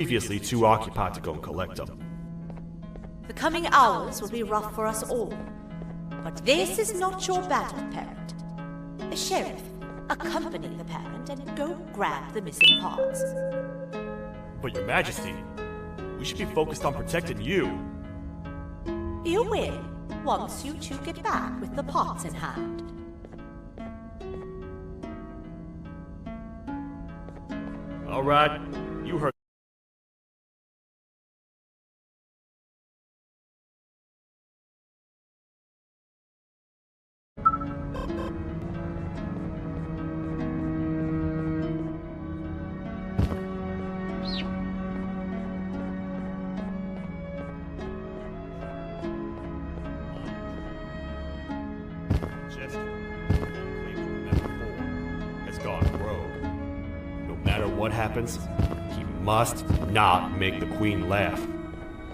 previously too occupied to go and collect them. The coming hours will be rough for us all. But this is not your battle, Parent. Sheriff, accompany the Parent and go grab the missing parts. But Your Majesty, we should be focused on protecting you. You will, once you two get back with the parts in hand. All right, you heard. Has gone rogue. No matter what happens, he must not make the Queen laugh.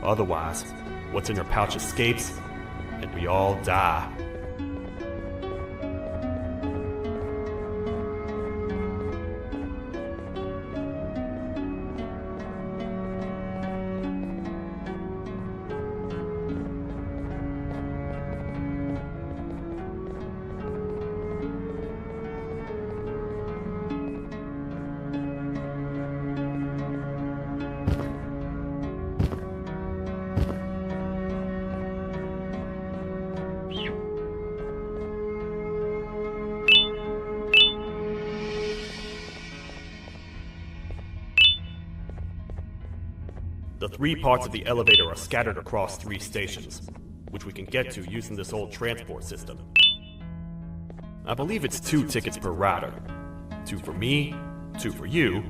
Otherwise, what's in her pouch escapes, and we all die. The 3 parts of the elevator are scattered across 3 stations, which we can get to using this old transport system. I believe it's 2 tickets per rider. 2 for me, 2 for you,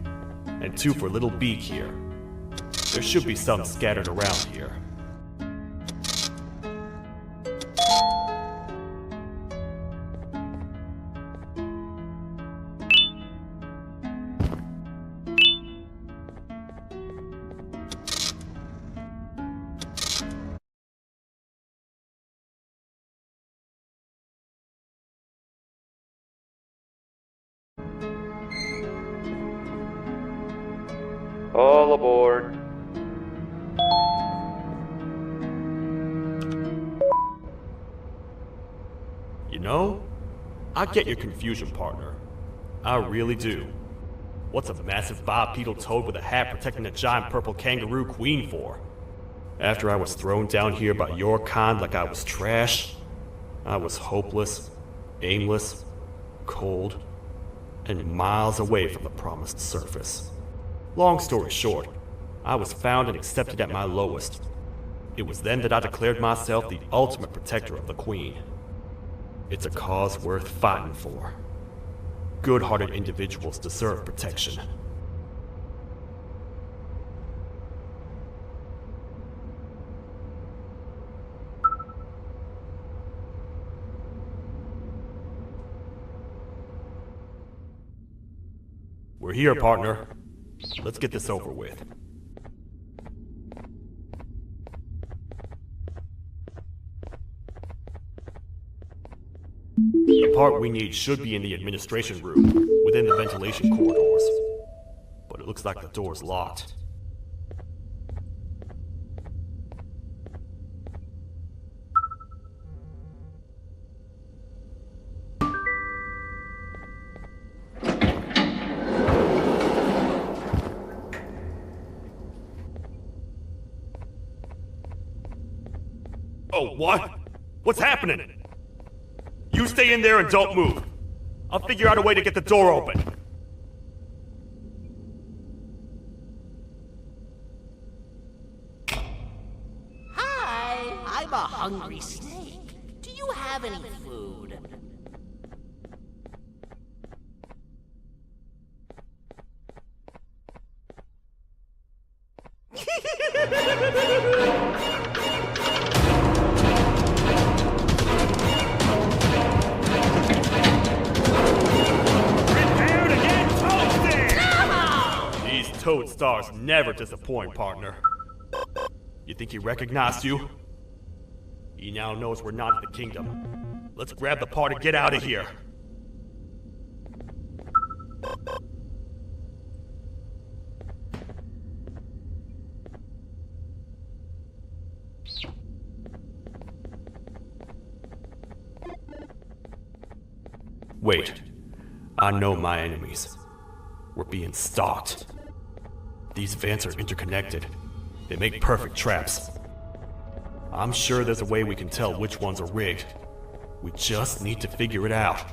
and 2 for Little Beak here. There should be some scattered around here. All aboard. You know, I get your confusion, partner. I really do. What's a massive bipedal toad with a hat protecting a giant purple kangaroo queen for? After I was thrown down here by your kind like I was trash, I was hopeless, aimless, cold, and miles away from the promised surface. Long story short, I was found and accepted at my lowest. It was then that I declared myself the ultimate protector of the Queen. It's a cause worth fighting for. Good-hearted individuals deserve protection. We're here, partner. Let's get this over with. The part we need should be in the administration room, within the ventilation corridors. But it looks like the door's locked. Oh, what? What's happening? You stay in there and don't move. I'll figure out a way to get the door open. Hi, I'm a hungry snake. Do you have any food? Toad stars never disappoint, partner. You think he recognized you? He now knows we're not in the kingdom. Let's grab the part and get out of here. Wait. I know my enemies. We're being stalked. These vents are interconnected. They make perfect traps. I'm sure there's a way we can tell which ones are rigged. We just need to figure it out.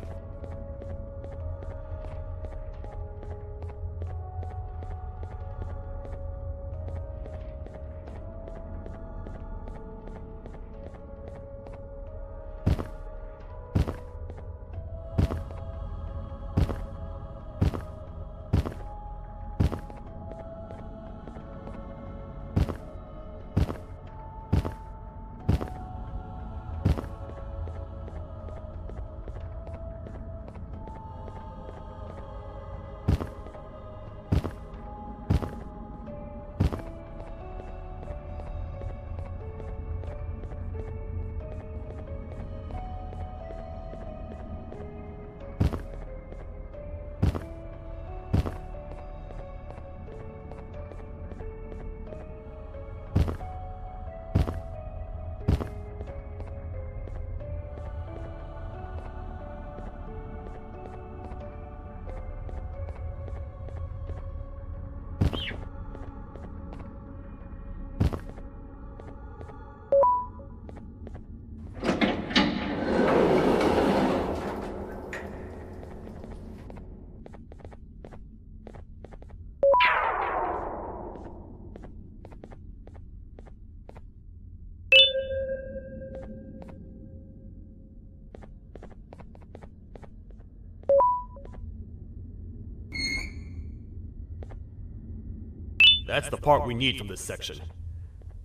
That's the part we need from this section.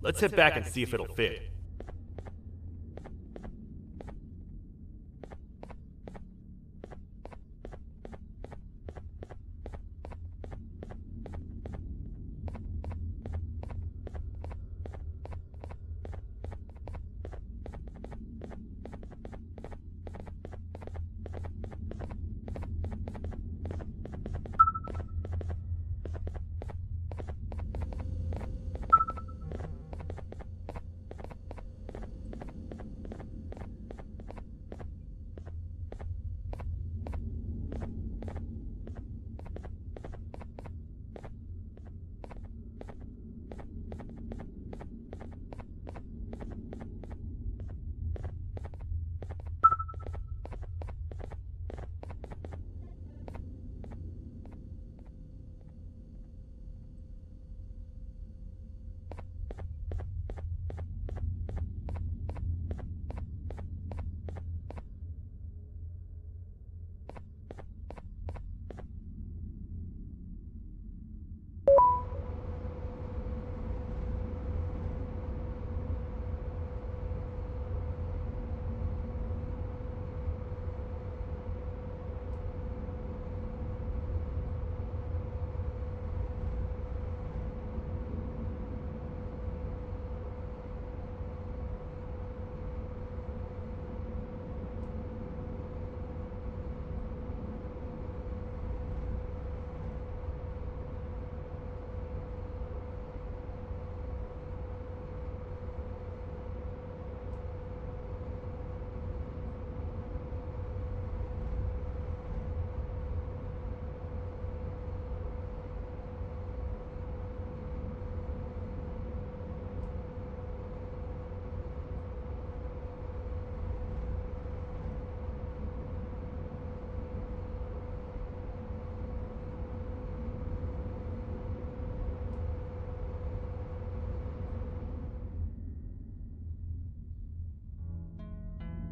Let's head back and see if it'll fit.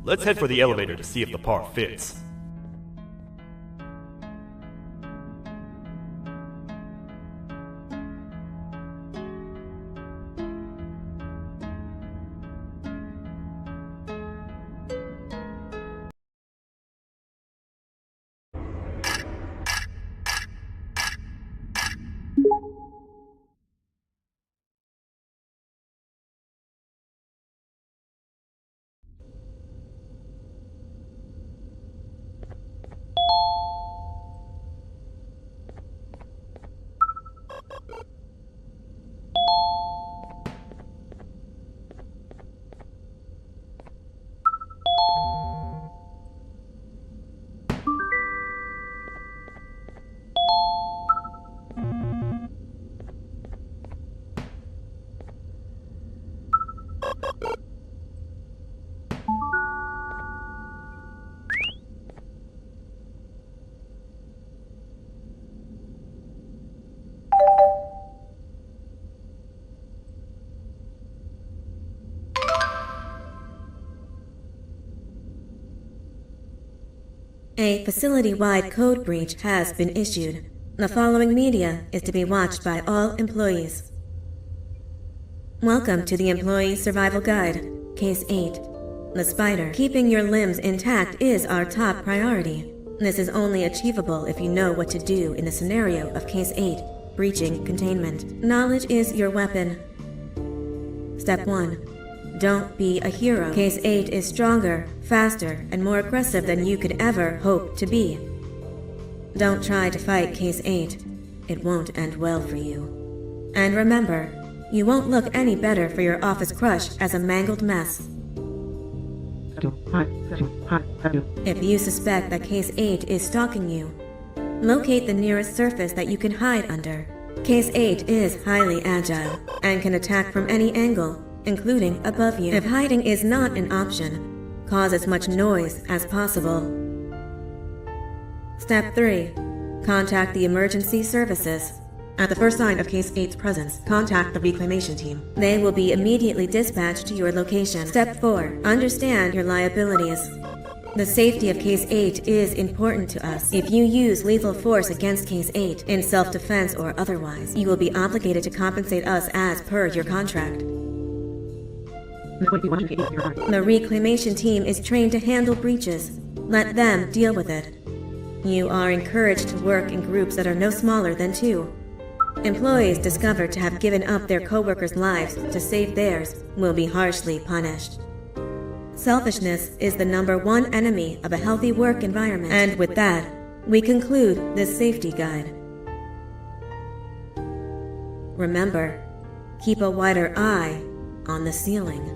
Let's head for the elevator to see if the part fits. A facility-wide code breach has been issued. The following media is to be watched by all employees. Welcome to the Employee Survival Guide, Case 8. The spider. Keeping your limbs intact is our top priority. This is only achievable if you know what to do in the scenario of Case 8, breaching containment. Knowledge is your weapon. Step 1. Don't be a hero. Case 8 is stronger, faster, and more aggressive than you could ever hope to be. Don't try to fight Case 8. It won't end well for you. And remember, you won't look any better for your office crush as a mangled mess. If you suspect that Case 8 is stalking you, locate the nearest surface that you can hide under. Case 8 is highly agile and can attack from any angle, including above you. If hiding is not an option, cause as much noise as possible. Step 3. Contact the emergency services. At the first sign of Case 8's presence, contact the reclamation team. They will be immediately dispatched to your location. Step 4. Understand your liabilities. The safety of Case 8 is important to us. If you use lethal force against Case 8, in self-defense or otherwise, you will be obligated to compensate us as per your contract. The reclamation team is trained to handle breaches. Let them deal with it. You are encouraged to work in groups that are no smaller than 2. Employees discovered to have given up their co-workers' lives to save theirs will be harshly punished. Selfishness is the #1 enemy of a healthy work environment. And with that, we conclude this safety guide. Remember, keep a wider eye on the ceiling.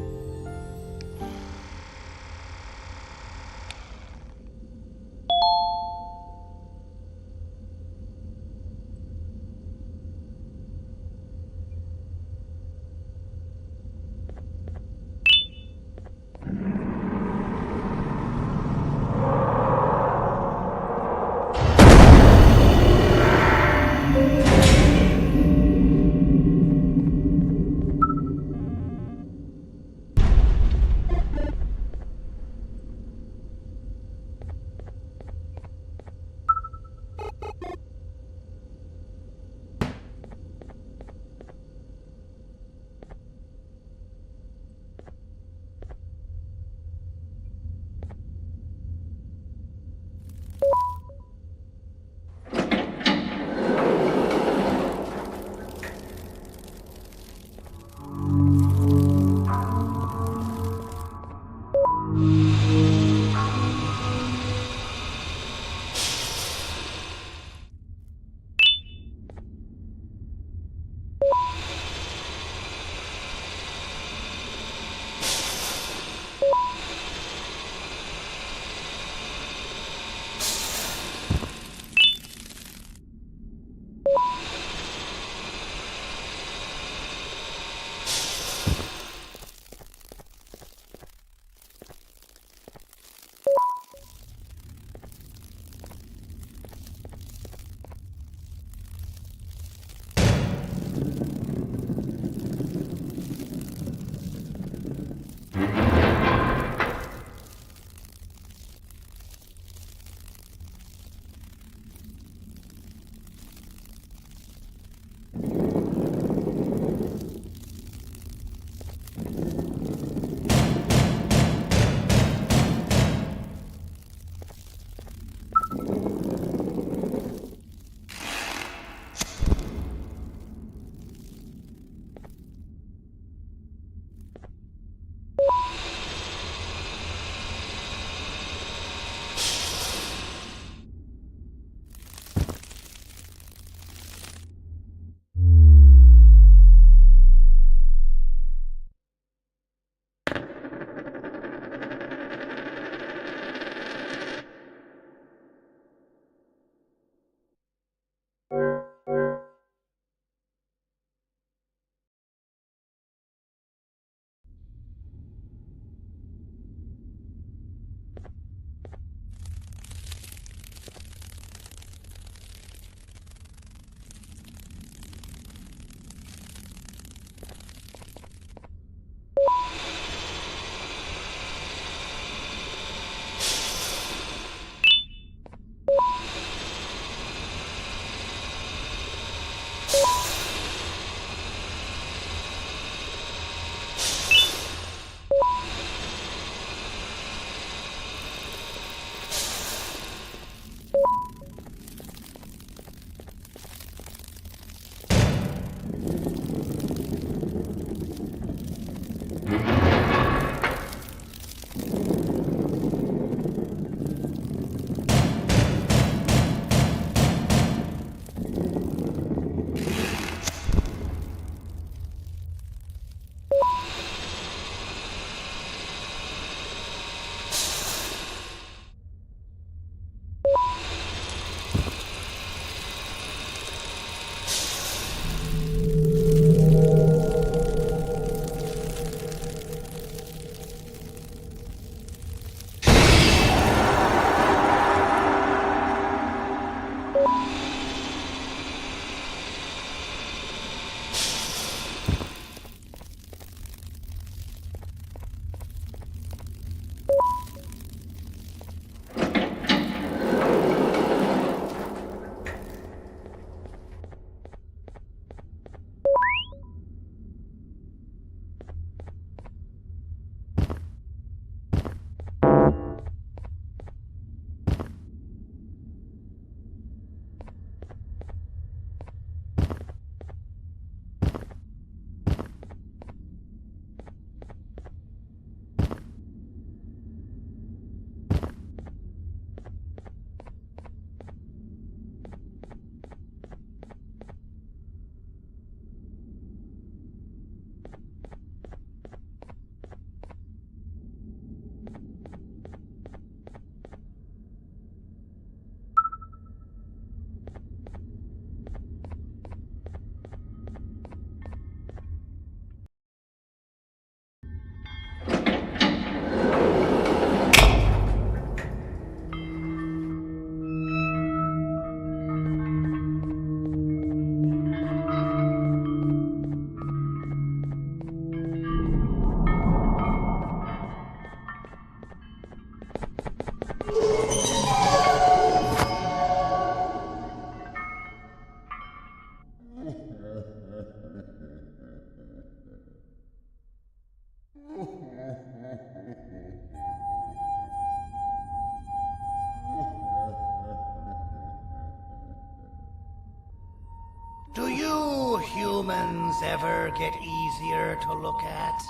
ever get easier to look at?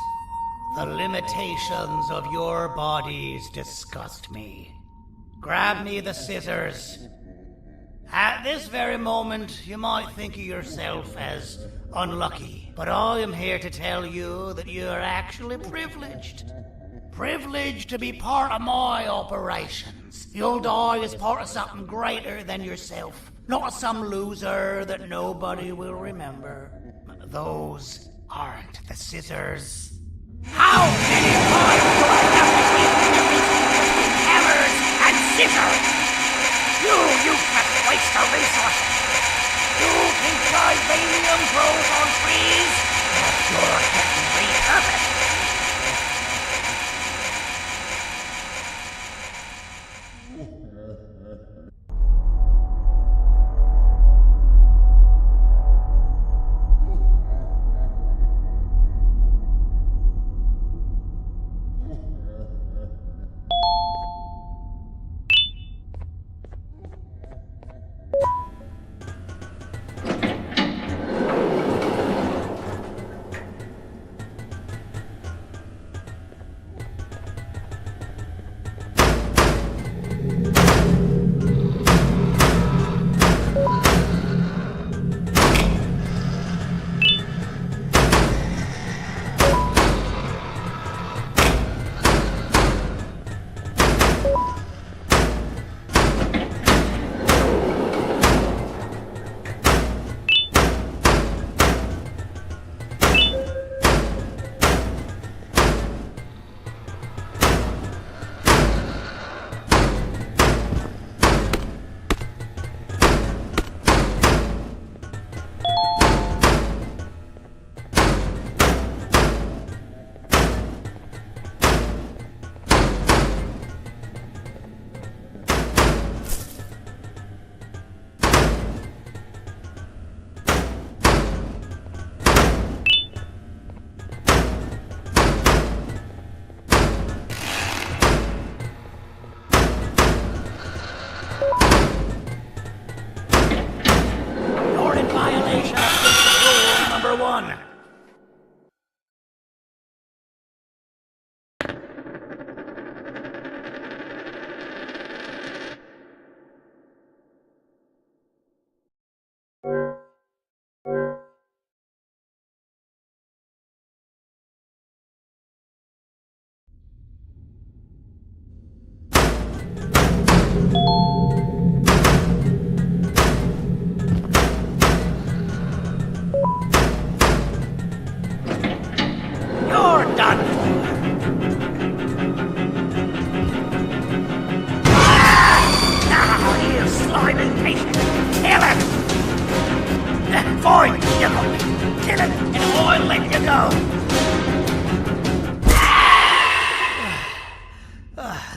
The limitations of your bodies disgust me. Grab me the scissors. At this very moment, you might think of yourself as unlucky, but I am here to tell you that you are actually privileged. Privileged to be part of my operations. You'll die as part of something greater than yourself, not as some loser that nobody will remember. Those aren't the scissors. How many times do I have to keep between hammers and scissors? You useless waste of resources! You think vibranium grows on trees? You're getting repurposed!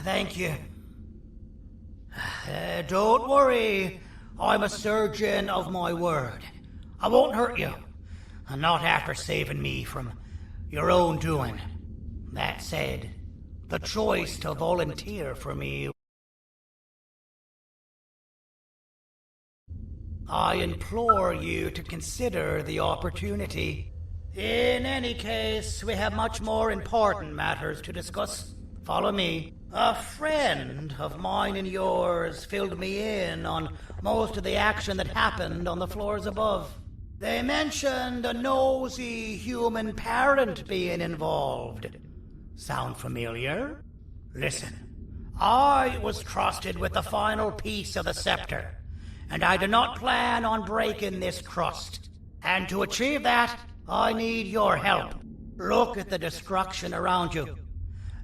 Thank you. Don't worry. I'm a surgeon of my word. I won't hurt you. And not after saving me from your own doing. That said, the choice to volunteer for me... I implore you to consider the opportunity. In any case, we have much more important matters to discuss. Follow me. A friend of mine and yours filled me in on most of the action that happened on the floors above. They mentioned a nosy human parent being involved. Sound familiar? Listen, I was trusted with the final piece of the scepter, and I do not plan on breaking this trust. And to achieve that, I need your help. Look at the destruction around you.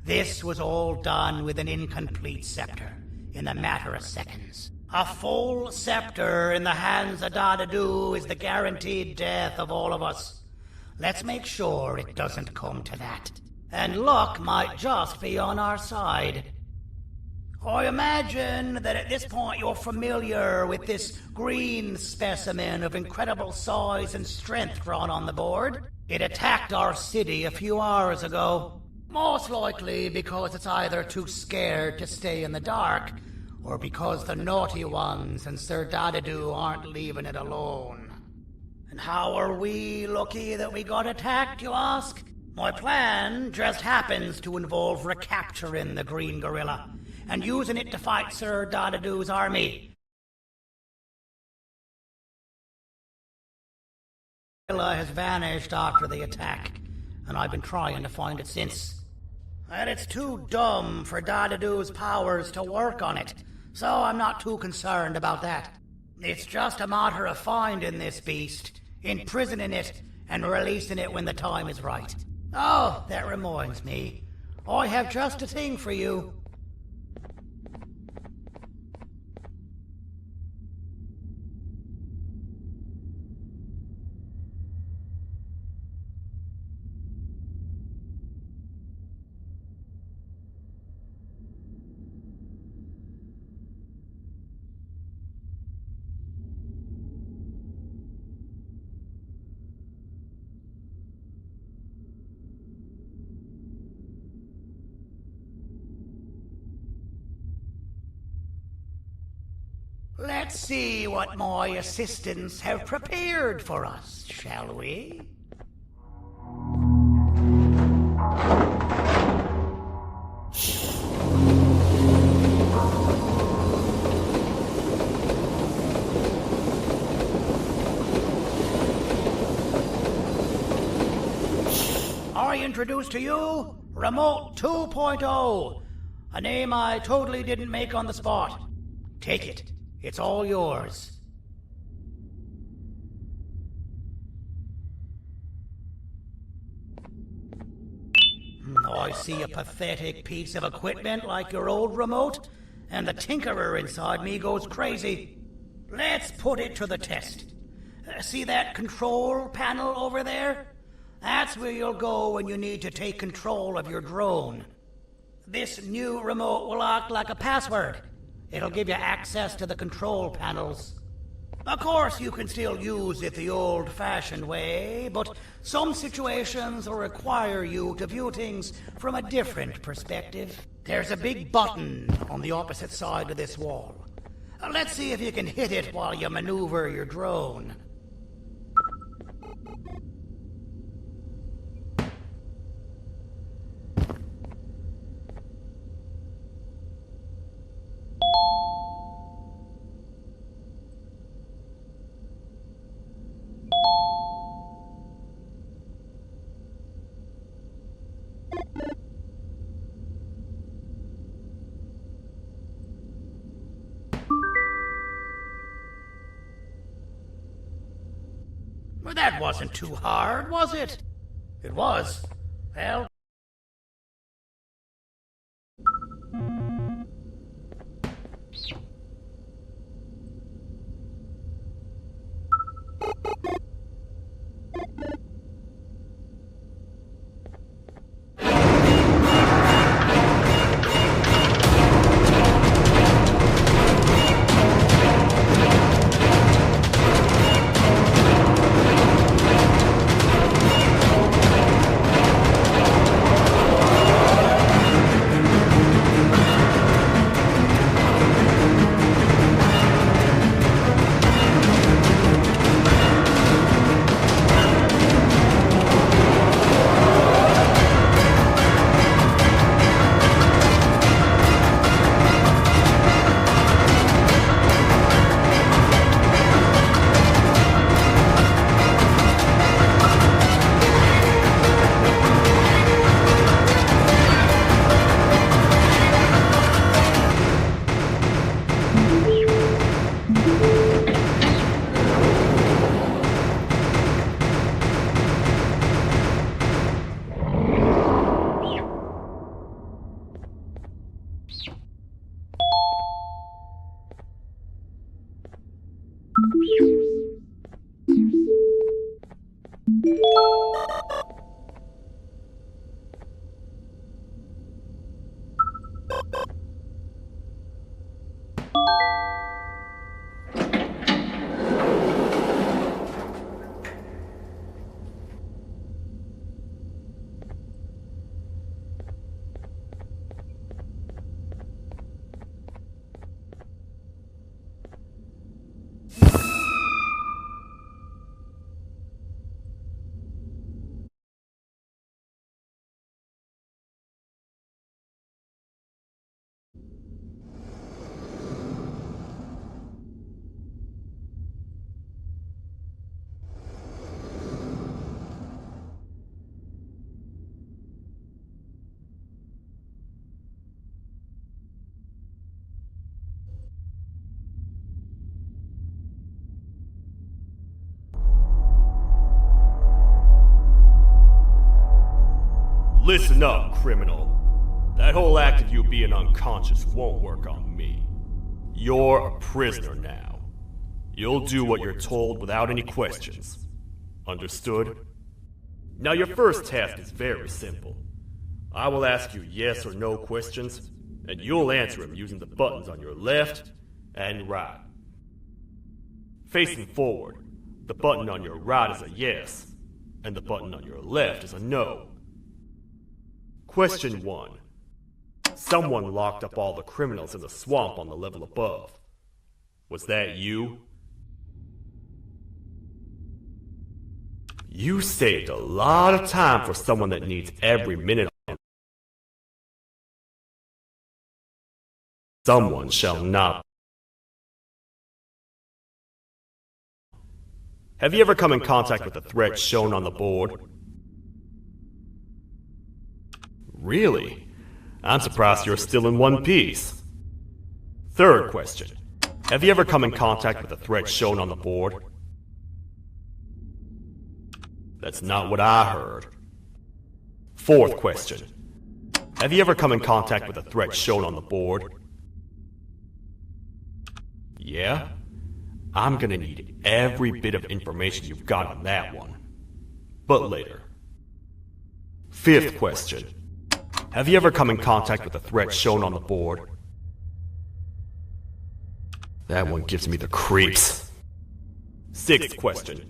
This was all done with an incomplete scepter, in a matter of seconds. A full scepter in the hands of Dadadu is the guaranteed death of all of us. Let's make sure it doesn't come to that. And luck might just be on our side. I imagine that at this point you're familiar with this green specimen of incredible size and strength drawn on the board. It attacked our city a few hours ago. Most likely because it's either too scared to stay in the dark, or because the naughty ones and Sir Dadadu aren't leaving it alone. And how are we lucky that we got attacked, you ask? My plan just happens to involve recapturing the green gorilla and using it to fight Sir Dadadoo's army. The gorilla has vanished after the attack, and I've been trying to find it since. And it's too dumb for Dadadoo's powers to work on it, so I'm not too concerned about that. It's just a matter of finding this beast, imprisoning it, and releasing it when the time is right. Oh, that reminds me. I have just a thing for you. Let's see what my assistants have prepared for us, shall we? I introduce to you Remote 2.0, a name I totally didn't make on the spot. Take it. It's all yours. I see a pathetic piece of equipment like your old remote, and the tinkerer inside me goes crazy. Let's put it to the test. See that control panel over there? That's where you'll go when you need to take control of your drone. This new remote will act like a password. It'll give you access to the control panels. Of course, you can still use it the old-fashioned way, but some situations will require you to view things from a different perspective. There's a big button on the opposite side of this wall. Let's see if you can hit it while you maneuver your drone. Well, that wasn't too hard, was it? It was. Well... Listen up, criminal. That whole act of you being unconscious won't work on me. You're a prisoner now. You'll do what you're told without any questions. Understood? Now your first task is very simple. I will ask you yes or no questions, and you'll answer them using the buttons on your left and right. Facing forward, the button on your right is a yes, and the button on your left is a no. Question 1. Someone locked up all the criminals in the swamp on the level above. Was that you? You saved a lot of time for someone that needs every minute. Someone shall not. Have you ever come in contact with the threat shown on the board? Really? I'm surprised you're still in one piece. Third question. Have you ever come in contact with the threat shown on the board? That's not what I heard. Fourth question. Have you ever come in contact with the threat shown on the board? Yeah? I'm gonna need every bit of information you've got on that one. But later. Fifth question. Have you ever come in contact with the threat shown on the board? That one gives me the creeps. Sixth question.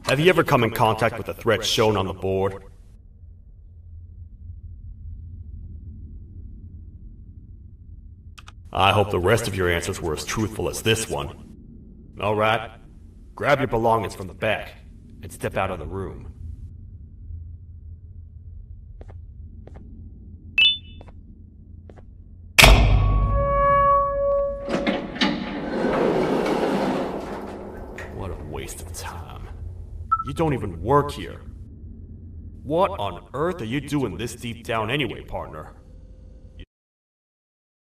Have you ever come in contact with the threat shown on the board? I hope the rest of your answers were as truthful as this one. Alright, grab your belongings from the back and step out of the room. What a waste of time. You don't even work here. What on earth are you doing this deep down anyway, partner?